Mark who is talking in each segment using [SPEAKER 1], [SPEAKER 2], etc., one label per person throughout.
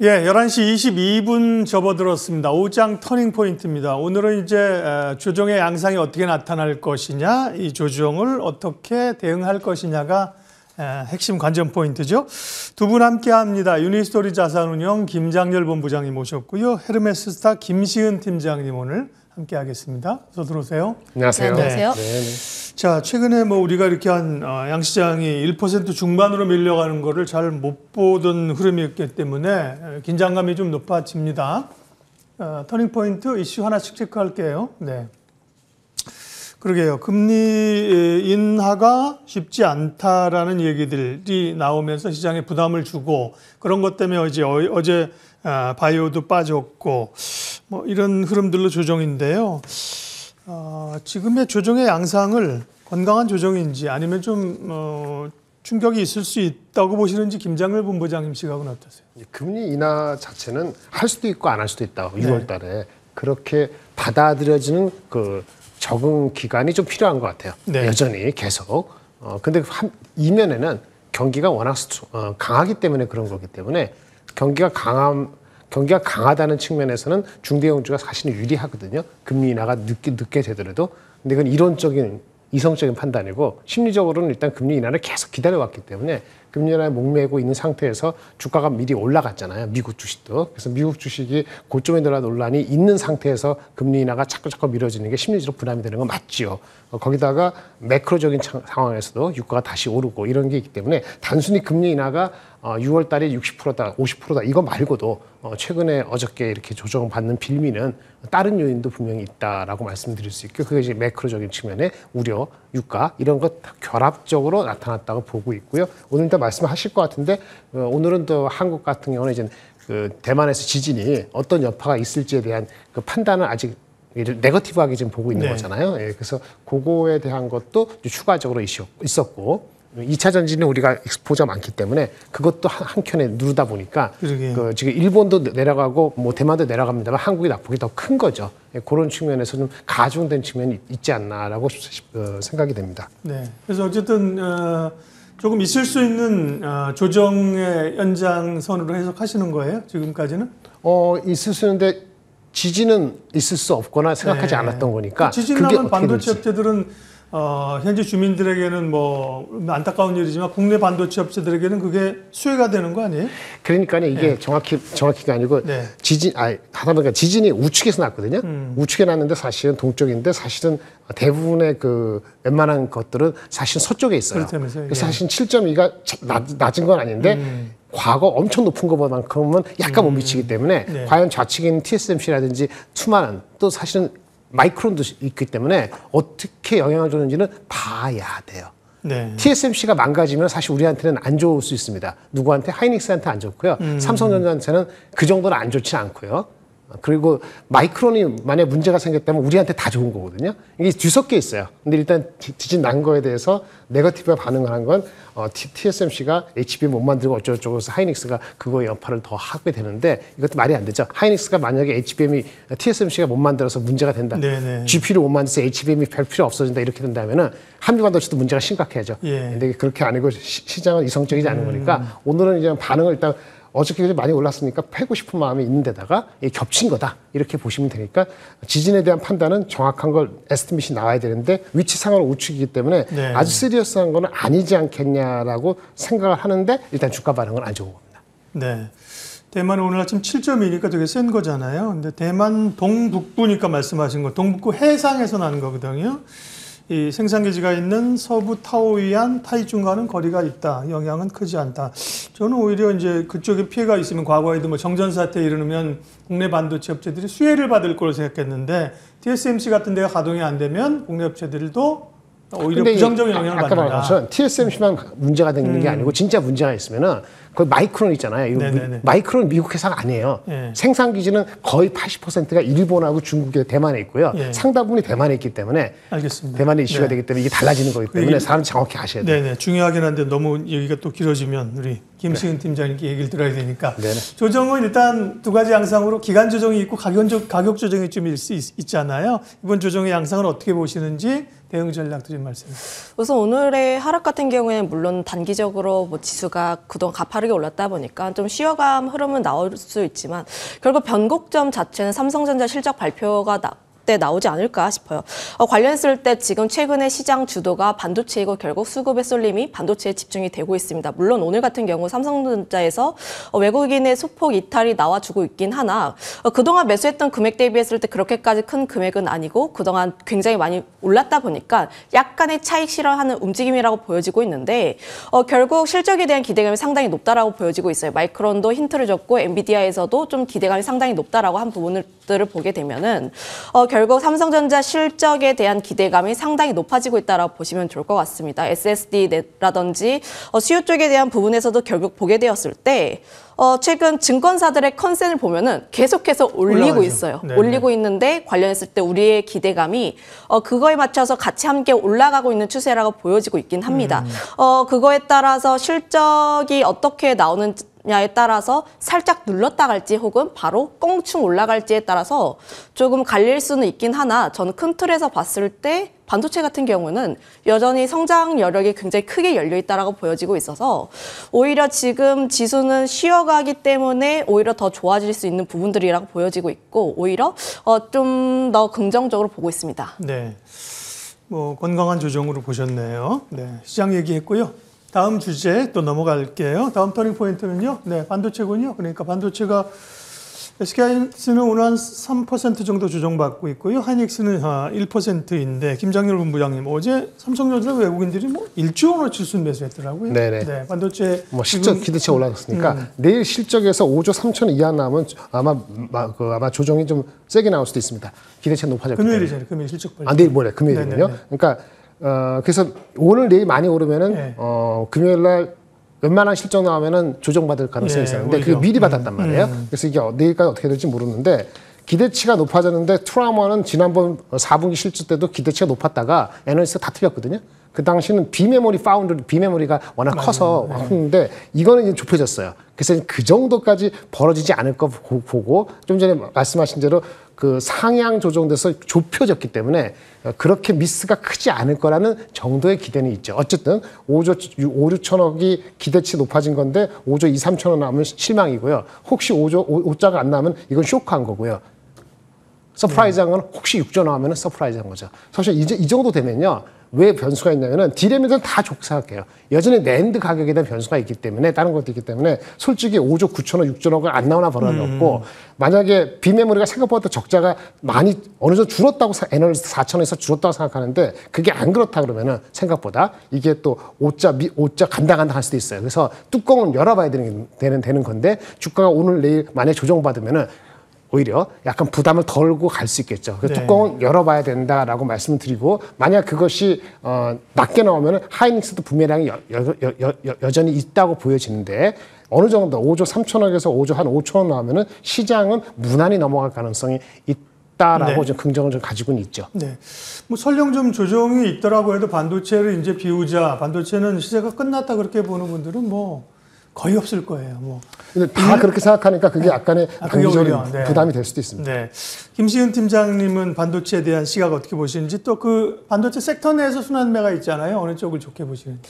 [SPEAKER 1] 예, 11시 22분 접어들었습니다. 5장 터닝 포인트입니다. 오늘은 이제 조정의 양상이 어떻게 나타날 것이냐, 이 조정을 어떻게 대응할 것이냐가 핵심 관전 포인트죠. 두 분 함께 합니다. 유니스토리 자산운용 김장렬 본부장님 모셨고요. 헤르메스스타 김시은 팀장님 오늘 함께 하겠습니다. 어서 들어오세요.
[SPEAKER 2] 안녕하세요.
[SPEAKER 3] 네, 안녕하세요.
[SPEAKER 2] 네.
[SPEAKER 1] 자, 최근에 우리가 이렇게 한 양시장이 1% 중반으로 밀려가는 거를 잘 못 보던 흐름이었기 때문에 긴장감이 좀 높아집니다. 터닝 포인트 이슈 하나씩 체크할게요. 네. 그러게요. 금리 인하가 쉽지 않다라는 얘기들이 나오면서 시장에 부담을 주고 그런 것 때문에 어제 바이오도 빠졌고 이런 흐름들로 조정인데요. 지금의 조정의 양상을 건강한 조정인지 아니면 좀 충격이 있을 수 있다고 보시는지 김장렬 본부장님 시각은 어떠세요?
[SPEAKER 2] 금리 인하 자체는 할 수도 있고 안 할 수도 있다. 6월 달에 그렇게 받아들여지는 그 적응 기간이 좀 필요한 것 같아요. 네. 여전히 계속. 근데 이면에는 경기가 워낙 강하기 때문에 그런 거기 때문에 경기가 강하다는 측면에서는 중대형주가 사실은 유리하거든요. 금리 인하가 늦게 되더라도. 근데 그건 이론적인 이성적인 판단이고 심리적으로는 일단 금리 인하를 계속 기다려왔기 때문에 금리 인하에 목매고 있는 상태에서 주가가 미리 올라갔잖아요. 미국 주식도. 그래서 미국 주식이 고점에 들어간 논란이 있는 상태에서 금리 인하가 자꾸 미뤄지는 게 심리적으로 부담이 되는 건 맞지요. 거기다가 매크로적인 상황에서도 유가가 다시 오르고 이런 게 있기 때문에 단순히 금리 인하가 6월 달에 60%다, 50%다 이거 말고도 최근에 어저께 이렇게 조정받는 빌미는 다른 요인도 분명히 있다라고 말씀드릴 수 있고 그게 이제 매크로적인 측면의 우려, 유가 이런 것 결합적으로 나타났다고 보고 있고요. 오늘 일단 말씀하실 것 같은데 오늘은 또 한국 같은 경우는 이제 그 대만에서 지진이 어떤 여파가 있을지에 대한 그 판단은 아직 네거티브하게 지금 보고 있는 거잖아요. 예, 그래서 그거에 대한 것도 추가적으로 있었고 2차 전지는 우리가 익스포저가 많기 때문에 그것도 한켠에 누르다 보니까 그 지금 일본도 내려가고 대만도 내려갑니다만 한국이 낙폭이 더 큰 거죠. 예, 그런 측면에서 좀 가중된 측면이 있지 않나라고 생각이 됩니다.
[SPEAKER 1] 네. 그래서 어쨌든 조금 있을 수 있는 조정의 연장선으로 해석하시는 거예요? 지금까지는?
[SPEAKER 2] 있을 수 있는데 지진은 있을 수 없거나 생각하지 않았던 거니까.
[SPEAKER 1] 지진 나면 반도체 업체들은 현재 주민들에게는 안타까운 일이지만 국내 반도체 업체들에게는 그게 수혜가 되는 거 아니에요?
[SPEAKER 2] 그러니까 이게 정확히가 아니고 하다 보니까 지진이 우측에서 났거든요. 우측에 났는데 사실은 동쪽인데 사실은 대부분의 그 웬만한 것들은 사실은 서쪽에 있어요. 그래서 사실은 7.2가 낮은 건 아닌데 과거 엄청 높은 것만큼은 약간 못 미치기 때문에 과연 좌측인 TSMC라든지 투마는 또 사실은 마이크론도 있기 때문에 어떻게 영향을 주는지는 봐야 돼요. 네. TSMC가 망가지면 사실 우리한테는 안 좋을 수 있습니다. 누구한테? 하이닉스한테 안 좋고요. 삼성전자한테는 그 정도는 안 좋지 않고요. 그리고 마이크론이 만약에 문제가 생겼다면 우리한테 다 좋은 거거든요. 이게 뒤섞여 있어요. 근데 일단 지진 난 거에 대해서 네거티브 반응을 한 건 TSMC가 HBM 못 만들고 어쩌고저쩌고 해서 하이닉스가 그거의 여파를 더 하게 되는데 이것도 말이 안 되죠. 하이닉스가 만약에 TSMC가 못 만들어서 문제가 된다. GP를 못 만들어서 HBM이 별 필요 없어진다 이렇게 된다면은 한미반도체도 문제가 심각해져. 근데 그렇게 아니고 시장은 이성적이지 않은 거니까 오늘은 이제 반응을 일단 어저께 많이 올랐으니까 팔고 싶은 마음이 있는 데다가 겹친 거다 이렇게 보시면 되니까 지진에 대한 판단은 정확한 걸 에스티밋이 나와야 되는데 위치상으로 우측이기 때문에 아주 시리어스한 거는 아니지 않겠냐라고 생각을 하는데 일단 주가 반응은 안 좋은 겁니다.
[SPEAKER 1] 네. 대만은 오늘 아침 7.2니까 되게 센 거잖아요. 근데 대만 동북부니까 말씀하신 거 동북부 해상에서 난 거거든요. 이 생산기지가 있는 서부 타오이안, 타이중과는 거리가 있다. 영향은 크지 않다. 저는 오히려 이제 그쪽에 피해가 있으면 과거에도 정전사태 일으면 국내 반도체 업체들이 수혜를 받을 거로 생각했는데 TSMC 같은 데가 가동이 안 되면 국내 업체들도 오히려 부정적인 영향을 받는다.
[SPEAKER 2] 아까 말한 것처럼 TSMC만 문제가 되는 게 아니고 진짜 문제가 있으면은 그 마이크론 있잖아요. 마이크론 미국 회사가 아니에요. 생산 기지는 거의 80%가 일본하고 중국에 대만에 있고요. 상당부분이 대만에 있기 때문에
[SPEAKER 1] 알겠습니다.
[SPEAKER 2] 대만의 이슈가 되기 때문에 이게 달라지는 거기 때문에 사람 정확히 아셔야 돼요.
[SPEAKER 1] 네네. 중요하긴 한데 너무 얘기가 또 길어지면 우리 김시은 팀장님께 얘기를 들어야 되니까. 조정은 일단 두 가지 양상으로 기간 조정이 있고 가격 조정이 좀 있잖아요. 이번 조정의 양상을 어떻게 보시는지 대응 전략도 좀 말씀해 주세요.
[SPEAKER 3] 우선 오늘의 하락 같은 경우에는 물론 단기적으로 뭐 지수가 그동안 가파르게 올랐다 보니까 좀 쉬어감 흐름은 나올 수 있지만 결국 변곡점 자체는 삼성전자 실적 발표가 때 나오지 않을까 싶어요. 관련했을 때 지금 최근에 시장 주도가 반도체이고 결국 수급의 쏠림이 반도체에 집중이 되고 있습니다. 물론 오늘 같은 경우 삼성전자에서 외국인의 소폭 이탈이 나와주고 있긴 하나 그동안 매수했던 금액 대비했을 때 그렇게까지 큰 금액은 아니고 그동안 굉장히 많이 올랐다 보니까 약간의 차익 실현하는 움직임이라고 보여지고 있는데 결국 실적에 대한 기대감이 상당히 높다라고 보여지고 있어요. 마이크론도 힌트를 줬고 엔비디아에서도 좀 기대감이 상당히 높다라고 한 부분들을 보게 되면은 결국 삼성전자 실적에 대한 기대감이 상당히 높아지고 있다고 보시면 좋을 것 같습니다. SSD라든지 수요 쪽에 대한 부분에서도 결국 보게 되었을 때 최근 증권사들의 컨센을 보면은 계속해서 올리고
[SPEAKER 1] 올라가죠.
[SPEAKER 3] 있어요.
[SPEAKER 1] 네네.
[SPEAKER 3] 올리고 있는데 관련했을 때 우리의 기대감이 그거에 맞춰서 같이 함께 올라가고 있는 추세라고 보여지고 있긴 합니다. 그거에 따라서 실적이 어떻게 나오느냐에 따라서 살짝 눌렀다 갈지 혹은 바로 껑충 올라갈지에 따라서 조금 갈릴 수는 있긴 하나 저는 큰 틀에서 봤을 때 반도체 같은 경우는 여전히 성장 여력이 굉장히 크게 열려 있다라고 보여지고 있어서 오히려 지금 지수는 쉬어가기 때문에 오히려 더 좋아질 수 있는 부분들이라고 보여지고 있고 오히려 좀 더 긍정적으로 보고 있습니다.
[SPEAKER 1] 네, 뭐 건강한 조정으로 보셨네요. 네, 시장 얘기했고요. 다음 주제 또 넘어갈게요. 다음 터닝 포인트는요. 네, 반도체군요. 그러니까 반도체가 SK하이닉스는 오늘 한 3% 정도 조정받고 있고요. 하이닉스는 1%인데 김장렬 본부장님 어제 삼성전자 외국인들이 뭐 1조 원어치 순 매수했더라고요.
[SPEAKER 2] 네네.
[SPEAKER 1] 네, 반도체
[SPEAKER 2] 뭐 실적 기대치가 올라갔으니까 내일 실적에서 5조 3천 이하 나오면 아마 조정이 좀 세게 나올 수도 있습니다. 기대치가 높아졌기 때문에.
[SPEAKER 1] 금요일이잖아요. 금요일 실적 발표.
[SPEAKER 2] 내일 모레 금요일이면요.
[SPEAKER 1] 네네네.
[SPEAKER 2] 그러니까 그래서 오늘 내일 많이 오르면은
[SPEAKER 1] 네.
[SPEAKER 2] 금요일 날 웬만한 실적 나오면은 조정받을 가능성이
[SPEAKER 1] 예,
[SPEAKER 2] 있었는데
[SPEAKER 1] 오히려.
[SPEAKER 2] 그게 미리 받았단 말이에요. 그래서 이게 내일까지 어떻게 될지 모르는데 기대치가 높아졌는데 트라우마는 지난번 4분기 실적 때도 기대치가 높았다가 애널리스트가 다 틀렸거든요. 그 당시는 비메모리가 워낙 커서 했는데 이거는 이제 좁혀졌어요. 그래서 그 정도까지 벌어지지 않을 거 보고 좀 전에 말씀하신 대로 그 상향 조정돼서 좁혀졌기 때문에 그렇게 미스가 크지 않을 거라는 정도의 기대는 있죠. 어쨌든 5조 5, 6천억이 기대치 높아진 건데 5조 2, 3천억 나오면 실망이고요. 혹시 5자가 안 나오면 이건 쇼크한 거고요. 서프라이즈한 건 혹시 6조 나오면 서프라이즈한 거죠. 사실 이제 이 정도 되면요. 왜 변수가 있냐면은 디램들은 다 좋게 생각해요. 여전히 낸드 가격에 대한 변수가 있기 때문에 다른 것도 있기 때문에 솔직히 5조 9천억, 6천억을 안 나오나 보라는 없고 만약에 비메모리가 생각보다 적자가 많이 어느 정도 줄었다고 애널리스트 4천에서 줄었다고 생각하는데 그게 안 그렇다 그러면은 생각보다 이게 또 5자 간당간당 할 수도 있어요. 그래서 뚜껑은 열어봐야 되는 건데 주가가 오늘 내일 만약에 조정받으면은 오히려 약간 부담을 덜고 갈 수 있겠죠. 그래서
[SPEAKER 1] 네.
[SPEAKER 2] 뚜껑은 열어봐야 된다라고 말씀을 드리고 만약 그것이 낮게 나오면 하이닉스도 부메랑이 여전히 있다고 보여지는데 어느 정도 5조 3천억에서 5조 한 5천억 나오면은 시장은 무난히 넘어갈 가능성이 있다라고
[SPEAKER 1] 네.
[SPEAKER 2] 좀 긍정을 좀 가지고는 있죠.
[SPEAKER 1] 네. 뭐 설령 좀 조정이 있더라고 해도 반도체를 이제 비우자. 반도체는 시세가 끝났다 그렇게 보는 분들은 뭐 거의 없을 거예요. 뭐.
[SPEAKER 2] 근데 다 그렇게 생각하니까 그게 약간의
[SPEAKER 1] 그게 오히려,
[SPEAKER 2] 단기적인 부담이 될 수도 있습니다.
[SPEAKER 1] 네. 김시은 팀장님은 반도체에 대한 시각 어떻게 보시는지 또 그 반도체 섹터 내에서 순환매가 있잖아요. 어느 쪽을 좋게 보시는지.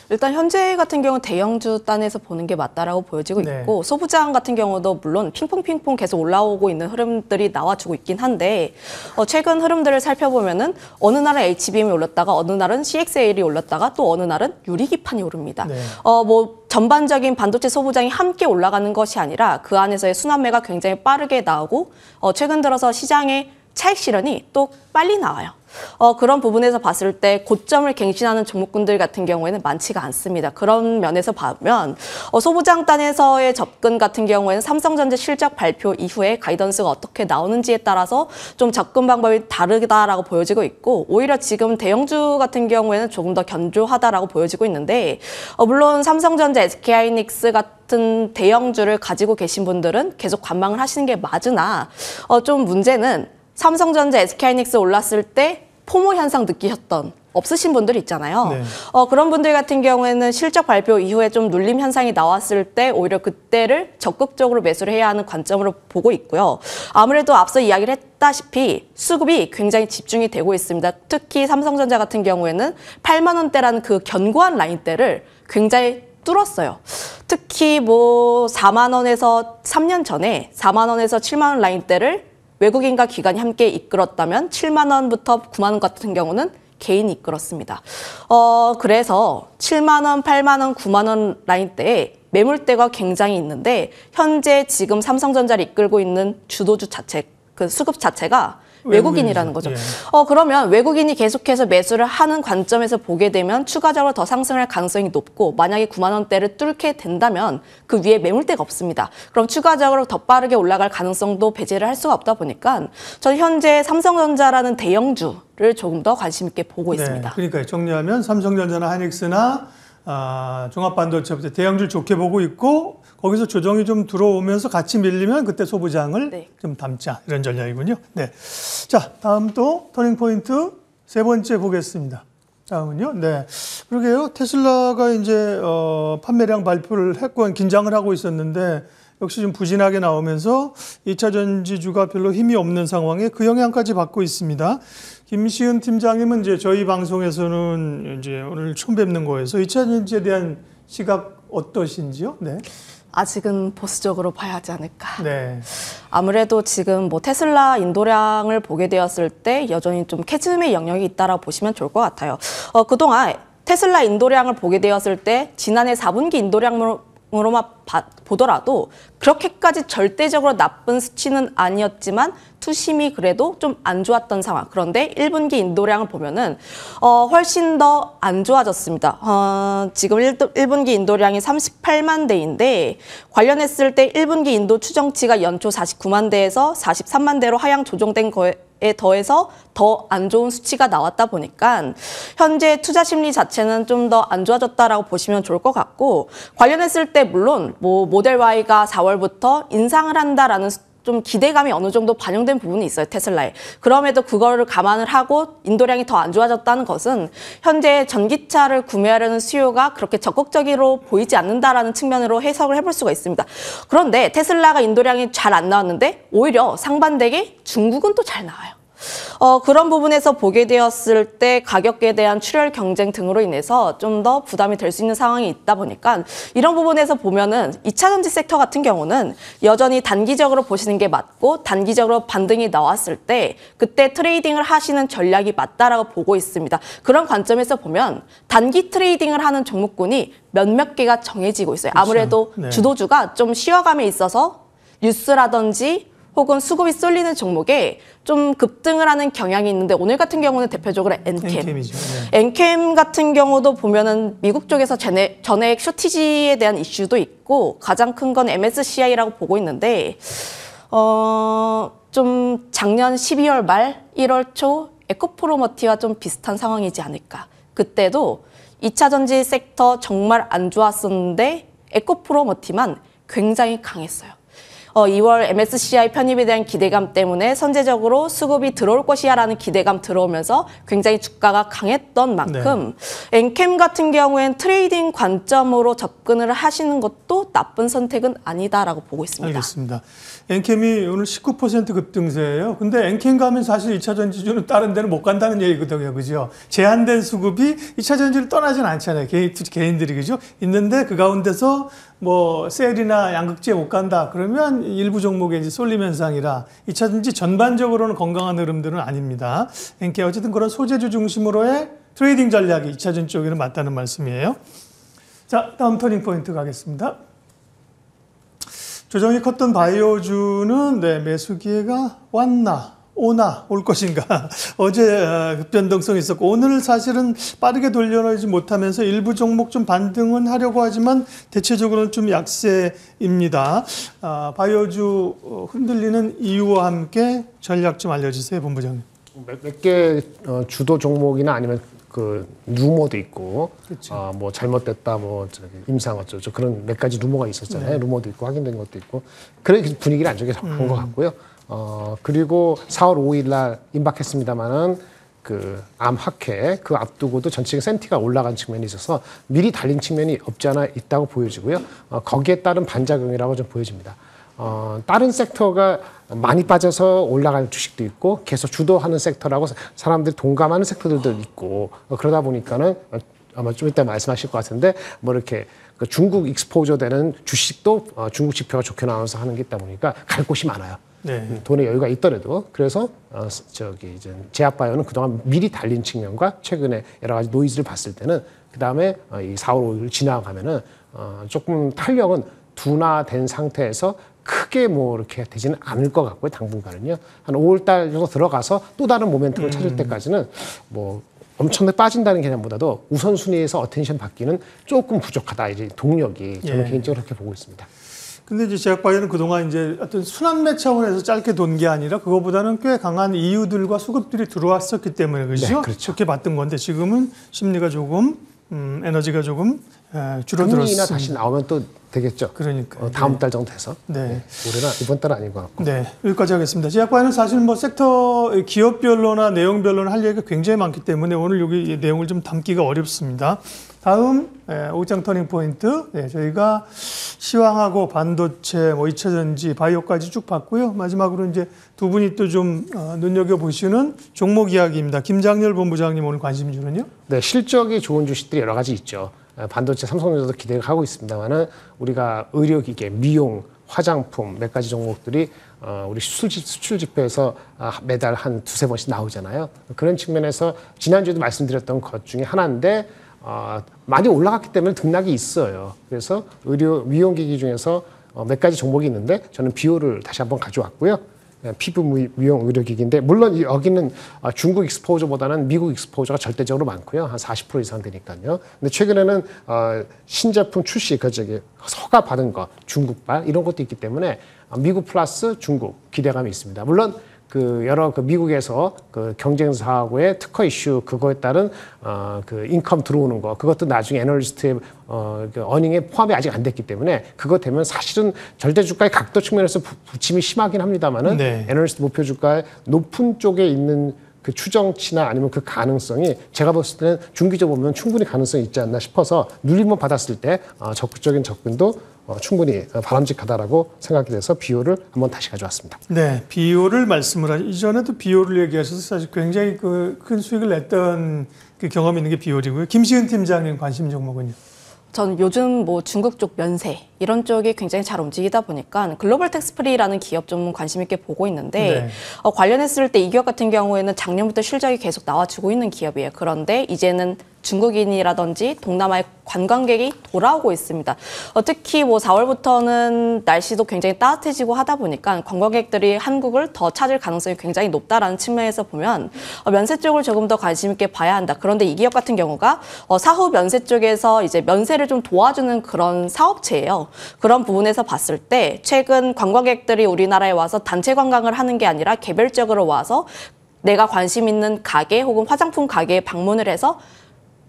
[SPEAKER 3] 일단 현재 같은 경우는 대형주 단에서 보는 게 맞다라고 보여지고
[SPEAKER 1] 네.
[SPEAKER 3] 있고 소부장 같은 경우도 물론 핑퐁핑퐁 계속 올라오고 있는 흐름들이 나와주고 있긴 한데 최근 흐름들을 살펴보면은 어느 날은 HBM이 올랐다가 어느 날은 CXL이 올랐다가 또 어느 날은 유리기판이 오릅니다.
[SPEAKER 1] 네.
[SPEAKER 3] 뭐 전반적인 반도체 소부장이 함께 올라가는 것이 아니라 그 안에서의 순환매가 굉장히 빠르게 나오고 최근 들어서 시장의 차익 실현이 또 빨리 나와요. 그런 부분에서 봤을 때 고점을 갱신하는 종목군들 같은 경우에는 많지가 않습니다. 그런 면에서 보면 소부장단에서의 접근 같은 경우에는 삼성전자 실적 발표 이후에 가이던스가 어떻게 나오는지에 따라서 좀 접근 방법이 다르다라고 보여지고 있고 오히려 지금 대형주 같은 경우에는 조금 더 견조하다라고 보여지고 있는데 물론 삼성전자, SK하이닉스 같은 대형주를 가지고 계신 분들은 계속 관망을 하시는 게 맞으나 좀 문제는 삼성전자, SK하이닉스 올랐을 때 포모 현상 느끼셨던 없으신 분들 있잖아요.
[SPEAKER 1] 네.
[SPEAKER 3] 그런 분들 같은 경우에는 실적 발표 이후에 좀 눌림 현상이 나왔을 때 오히려 그때를 적극적으로 매수를 해야 하는 관점으로 보고 있고요. 아무래도 앞서 이야기를 했다시피 수급이 굉장히 집중이 되고 있습니다. 특히 삼성전자 같은 경우에는 8만 원대라는 그 견고한 라인대를 굉장히 뚫었어요. 특히 뭐 4만 원에서 3년 전에 4만 원에서 7만 원 라인대를 외국인과 기관이 함께 이끌었다면 7만 원부터 9만 원 같은 경우는 개인이 이끌었습니다. 그래서 7만 원, 8만 원, 9만 원 라인대에 매물대가 굉장히 있는데 현재 지금 삼성전자를 이끌고 있는 주도주 자체, 그 수급 자체가 외국인이라는 거죠.
[SPEAKER 1] 예.
[SPEAKER 3] 그러면 외국인이 계속해서 매수를 하는 관점에서 보게 되면 추가적으로 더 상승할 가능성이 높고 만약에 9만 원대를 뚫게 된다면 그 위에 매물대가 없습니다. 그럼 추가적으로 더 빠르게 올라갈 가능성도 배제를 할 수가 없다 보니까 저는 현재 삼성전자라는 대형주를 조금 더 관심 있게 보고 있습니다.
[SPEAKER 1] 그러니까 정리하면 삼성전자나 하이닉스나 종합반도체부터 대형주를 좋게 보고 있고 거기서 조정이 좀 들어오면서 같이 밀리면 그때 소부장을
[SPEAKER 3] 네.
[SPEAKER 1] 좀 담자 이런 전략이군요. 네. 자, 다음 또 터닝 포인트 세 번째 보겠습니다. 다음은요. 네. 그러게요. 테슬라가 이제 판매량 발표를 했고 긴장을 하고 있었는데 역시 좀 부진하게 나오면서 2차 전지주가 별로 힘이 없는 상황에 그 영향까지 받고 있습니다. 김시은 팀장님은 이제 저희 방송에서는 이제 오늘 처음 뵙는 거여서 2차 전지에 대한 시각 어떠신지요? 네.
[SPEAKER 3] 아직은 보수적으로 봐야 하지 않을까.
[SPEAKER 1] 네.
[SPEAKER 3] 아무래도 지금 뭐 테슬라 인도량을 보게 되었을 때 여전히 좀 캐즘의 영역이 있다라고 보시면 좋을 것 같아요. 그동안 테슬라 인도량을 보게 되었을 때 지난해 4분기 인도량으로만 보더라도 그렇게까지 절대적으로 나쁜 수치는 아니었지만 투심이 그래도 좀 안 좋았던 상황. 그런데 1분기 인도량을 보면은 훨씬 더 안 좋아졌습니다. 지금 1분기 인도량이 38만 대인데 관련했을 때 1분기 인도 추정치가 연초 49만 대에서 43만 대로 하향 조정된 거에 더해서 더 안 좋은 수치가 나왔다 보니까 현재 투자 심리 자체는 좀 더 안 좋아졌다라고 보시면 좋을 것 같고 관련했을 때 물론 뭐 모델 Y가 4월부터 인상을 한다라는 좀 기대감이 어느 정도 반영된 부분이 있어요, 테슬라에. 그럼에도 그거를 감안을 하고 인도량이 더 안 좋아졌다는 것은 현재 전기차를 구매하려는 수요가 그렇게 적극적으로 보이지 않는다라는 측면으로 해석을 해볼 수가 있습니다. 그런데 테슬라가 인도량이 잘 안 나왔는데 오히려 상반되게 중국은 또 잘 나와요. 그런 부분에서 보게 되었을 때 가격에 대한 출혈 경쟁 등으로 인해서 좀 더 부담이 될 수 있는 상황이 있다 보니까 이런 부분에서 보면은 2차 전지 섹터 같은 경우는 여전히 단기적으로 보시는 게 맞고 단기적으로 반등이 나왔을 때 그때 트레이딩을 하시는 전략이 맞다라고 보고 있습니다. 그런 관점에서 보면 단기 트레이딩을 하는 종목군이 몇몇 개가 정해지고 있어요.
[SPEAKER 1] 그렇죠.
[SPEAKER 3] 아무래도
[SPEAKER 1] 네.
[SPEAKER 3] 주도주가 좀 쉬어감에 있어서 뉴스라든지 혹은 수급이 쏠리는 종목에 좀 급등을 하는 경향이 있는데 오늘 같은 경우는 대표적으로 엔캠.
[SPEAKER 1] 엔캠이죠. 네.
[SPEAKER 3] 엔캠 같은 경우도 보면은 미국 쪽에서 전액 쇼티지에 대한 이슈도 있고 가장 큰 건 MSCI라고 보고 있는데 좀 작년 12월 말 1월 초 에코프로머티와 좀 비슷한 상황이지 않을까. 그때도 2차 전지 섹터 정말 안 좋았었는데 에코프로머티만 굉장히 강했어요. 2월 MSCI 편입에 대한 기대감 때문에 선제적으로 수급이 들어올 것이야라는 기대감 들어오면서 굉장히 주가가 강했던 만큼 엔캠 같은 경우엔 트레이딩 관점으로 접근을 하시는 것도 나쁜 선택은 아니다라고 보고 있습니다.
[SPEAKER 1] 알겠습니다. 엔캠이 오늘 19% 급등세예요. 근데 엔캠 가면 사실 2차 전지주는 다른 데는 못 간다는 얘기거든요. 그죠? 제한된 수급이 2차 전지를 떠나진 않잖아요. 개인들이 그죠? 있는데 그 가운데서 뭐 셀이나 양극재에 못 간다. 그러면 일부 종목에 이제 쏠림 현상이라 2차 전지 전반적으로는 건강한 흐름들은 아닙니다. 엔캠 어쨌든 그런 소재주 중심으로의 트레이딩 전략이 2차 전지 쪽에는 맞다는 말씀이에요. 자, 다음 터닝 포인트 가겠습니다. 조정이 컸던 바이오주는 매수 기회가 올 것인가. 어제 급변동성이 있었고 오늘 사실은 빠르게 돌려놓지 못하면서 일부 종목 좀 반등은 하려고 하지만 대체적으로는 좀 약세입니다. 바이오주 흔들리는 이유와 함께 전략 좀 알려주세요, 본부장님.
[SPEAKER 2] 몇 개 주도 종목이나 아니면 그 루머도 있고, 뭐 잘못됐다, 뭐 임상 어쩌고 그런 몇 가지 루머가 있었잖아요. 루머도 있고 확인된 것도 있고, 그래 분위기를 안 좋게 한 것 같고요. 그리고 4월 5일 날 임박했습니다만은 그 암학회 그 앞두고도 전체적인 센티가 올라간 측면이 있어서 미리 달린 측면이 없지 않아 있다고 보여지고요. 거기에 따른 반작용이라고 좀 보여집니다. 다른 섹터가 많이 빠져서 올라갈 주식도 있고 계속 주도하는 섹터라고 사람들이 동감하는 섹터들도 있고 그러다 보니까는 아마 좀 이따 말씀하실 것 같은데 뭐 이렇게 그 중국 익스포저 되는 주식도 중국 지표가 좋게 나와서 하는 게 있다 보니까 갈 곳이 많아요.
[SPEAKER 1] 네.
[SPEAKER 2] 돈의 여유가 있더라도 그래서 저기 이제 제약바이오는 그동안 미리 달린 측면과 최근에 여러 가지 노이즈를 봤을 때는 그 다음에 이 4월 5일 지나가면은 조금 탄력은 둔화된 상태에서 크게 뭐 이렇게 되지는 않을 것 같고요. 당분간은요. 한 5월 달 정도 들어가서 또 다른 모멘텀을 찾을 때까지는 뭐 엄청나게 빠진다는 개념보다도 우선순위에서 어텐션 받기는 조금 부족하다. 이제 동력이 저는 개인적으로 그렇게 보고 있습니다.
[SPEAKER 1] 근데 이제 제약바이오는 그동안 이제 어떤 순환매 차원에서 짧게 돈 게 아니라 그거보다는 꽤 강한 이유들과 수급들이 들어왔었기 때문에 그렇죠?
[SPEAKER 2] 네, 그렇죠.
[SPEAKER 1] 그렇게 봤던 건데 지금은 심리가 조금 에너지가 조금 줄어들었습니다.
[SPEAKER 2] 금리나 다시 나오면 또 되겠죠.
[SPEAKER 1] 그러니까
[SPEAKER 2] 다음 달 정도 돼서.
[SPEAKER 1] 네.
[SPEAKER 2] 올해는 이번 달은 아닌 것 같고.
[SPEAKER 1] 네, 여기까지 하겠습니다. 제약바이오는 사실 뭐 섹터 기업별로나 내용별로는 할 얘기가 굉장히 많기 때문에 오늘 여기 내용을 좀 담기가 어렵습니다. 다음 오장 터닝 포인트 저희가 시황하고 반도체, 뭐 2차 전지, 바이오까지 쭉 봤고요. 마지막으로 이제 두 분이 또 좀 눈여겨 보시는 종목 이야기입니다. 김장렬 본부장님 오늘 관심주는요?
[SPEAKER 2] 네, 실적이 좋은 주식들이 여러 가지 있죠. 반도체, 삼성전자도 기대가 하고 있습니다만은 우리가 의료기계, 미용, 화장품 몇 가지 종목들이 우리 수출 지표에서 매달 한 두세 번씩 나오잖아요. 그런 측면에서 지난주에도 말씀드렸던 것 중에 하나인데 많이 올라갔기 때문에 등락이 있어요. 그래서 의료 미용기기 중에서 몇 가지 종목이 있는데 저는 비오를 다시 한번 가져왔고요. 피부 미용 의료기기인데 물론 여기는 중국 익스포저보다는 미국 익스포저가 절대적으로 많고요. 한 40% 이상 되니까요. 근데 최근에는 신제품 출시, 저기 허가 받은 거 중국발 이런 것도 있기 때문에 미국 플러스 중국 기대감이 있습니다. 물론 그 여러 그 미국에서 그 경쟁사하고의 특허 이슈 그거에 따른 그 인컴 들어오는 거 그것도 나중에 애널리스트의 그 어닝에 포함이 아직 안 됐기 때문에 그거 되면 사실은 절대 주가의 각도 측면에서 부침이 심하긴 합니다만은
[SPEAKER 1] 네.
[SPEAKER 2] 애널리스트 목표 주가의 높은 쪽에 있는 그 추정치나 아니면 그 가능성이 제가 봤을 때는 중기적으로 보면 충분히 가능성이 있지 않나 싶어서 눌림을 받았을 때 적극적인 접근도 충분히 바람직하다라고 생각이 돼서 비오를 한번 다시 가져왔습니다.
[SPEAKER 1] 네, 비오를 말씀을 하죠. 이전에도 비오를 얘기하셔서 사실 굉장히 그 큰 수익을 냈던 그 경험이 있는 게 비오이고요. 김시은 팀장님 관심 종목은요?
[SPEAKER 3] 저는 요즘 뭐 중국 쪽 면세 이런 쪽이 굉장히 잘 움직이다 보니까 글로벌 텍스프리라는 기업 좀 관심 있게 보고 있는데
[SPEAKER 1] 네.
[SPEAKER 3] 관련했을 때 이 기업 같은 경우에는 작년부터 실적이 계속 나와주고 있는 기업이에요. 그런데 이제는 중국인이라든지 동남아의 관광객이 돌아오고 있습니다. 특히 뭐 4월부터는 날씨도 굉장히 따뜻해지고 하다 보니까 관광객들이 한국을 더 찾을 가능성이 굉장히 높다라는 측면에서 보면 면세 쪽을 조금 더 관심 있게 봐야 한다. 그런데 이 기업 같은 경우가 사후 면세 쪽에서 이제 면세를 좀 도와주는 그런 사업체예요. 그런 부분에서 봤을 때 최근 관광객들이 우리나라에 와서 단체 관광을 하는 게 아니라 개별적으로 와서 내가 관심 있는 가게 혹은 화장품 가게에 방문을 해서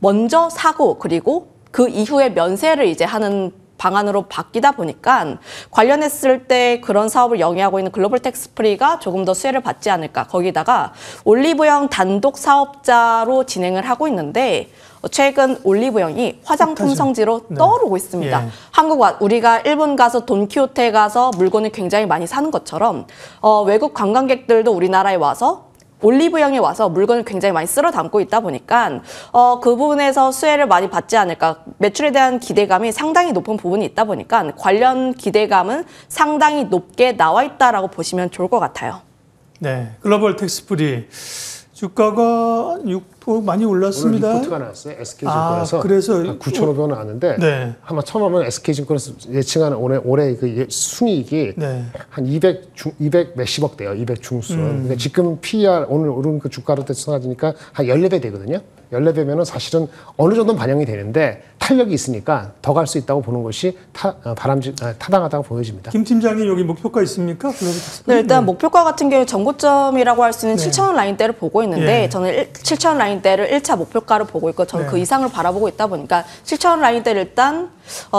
[SPEAKER 3] 먼저 사고 그리고 그 이후에 면세를 이제 하는 방안으로 바뀌다 보니까 관련했을 때 그런 사업을 영위하고 있는 글로벌 텍스프리가 조금 더 수혜를 받지 않을까. 거기다가 올리브영 단독 사업자로 진행을 하고 있는데 최근 올리브영이 화장품 성지로 떠오르고 있습니다.
[SPEAKER 1] 예.
[SPEAKER 3] 우리가 일본 가서 돈키호테 가서 물건을 굉장히 많이 사는 것처럼 외국 관광객들도 우리나라에 와서 올리브영에 와서 물건을 굉장히 많이 쓸어 담고 있다 보니까 그 부분에서 수혜를 많이 받지 않을까. 매출에 대한 기대감이 상당히 높은 부분이 있다 보니까 관련 기대감은 상당히 높게 나와 있다라고 보시면 좋을 것 같아요.
[SPEAKER 1] 네, 글로벌 텍스프리 주가가 6% 많이 올랐습니다.
[SPEAKER 2] 오늘 리포트가 나왔어요. SK증권에서
[SPEAKER 1] 그래서
[SPEAKER 2] 9,500원 나왔는데
[SPEAKER 1] 네.
[SPEAKER 2] 아마 처음 하면 SK증권에서 예측하는 올해 그 순이익이
[SPEAKER 1] 네.
[SPEAKER 2] 한 200 몇십억 돼요. 200 중순. 그러니까 지금 PER 오늘 오른 그 주가로 따지니까 한 14배 되거든요. 14배면은 사실은 어느 정도는 반영이 되는데 탄력이 있으니까 더 갈 수 있다고 보는 것이 타당하다고 보여집니다.
[SPEAKER 1] 김 팀장님 여기 목표가 있습니까?
[SPEAKER 3] 네, 일단 목표가 같은 경우 전고점이라고 할 수 있는
[SPEAKER 1] 네.
[SPEAKER 3] 7,000원 라인대를 보고 있는데
[SPEAKER 1] 예.
[SPEAKER 3] 저는 7,000원 라인대를 1차 목표가로 보고 있고 저는
[SPEAKER 1] 네.
[SPEAKER 3] 그 이상을 바라보고 있다 보니까 7,000원 라인대를 일단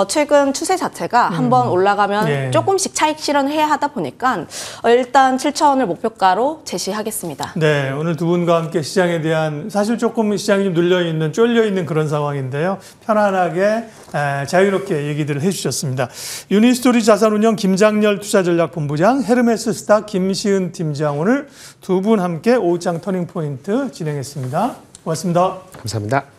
[SPEAKER 3] 최근 추세 자체가 한번 올라가면
[SPEAKER 1] 예.
[SPEAKER 3] 조금씩 차익 실현을 해야 하다 보니까 일단 7,000원을 목표가로 제시하겠습니다.
[SPEAKER 1] 네, 오늘 두 분과 함께 시장에 대한 사실 조금 시장이 좀 눌려있는, 쫄려있는 그런 상황인데요. 편안하게 자유롭게 얘기들을 해주셨습니다. 유니스토리 자산운용 김장렬 투자전략본부장, 헤르메스 스타 김시은 팀장 오늘 두 분 함께 오후장 터닝포인트 진행했습니다. 고맙습니다.
[SPEAKER 2] 감사합니다.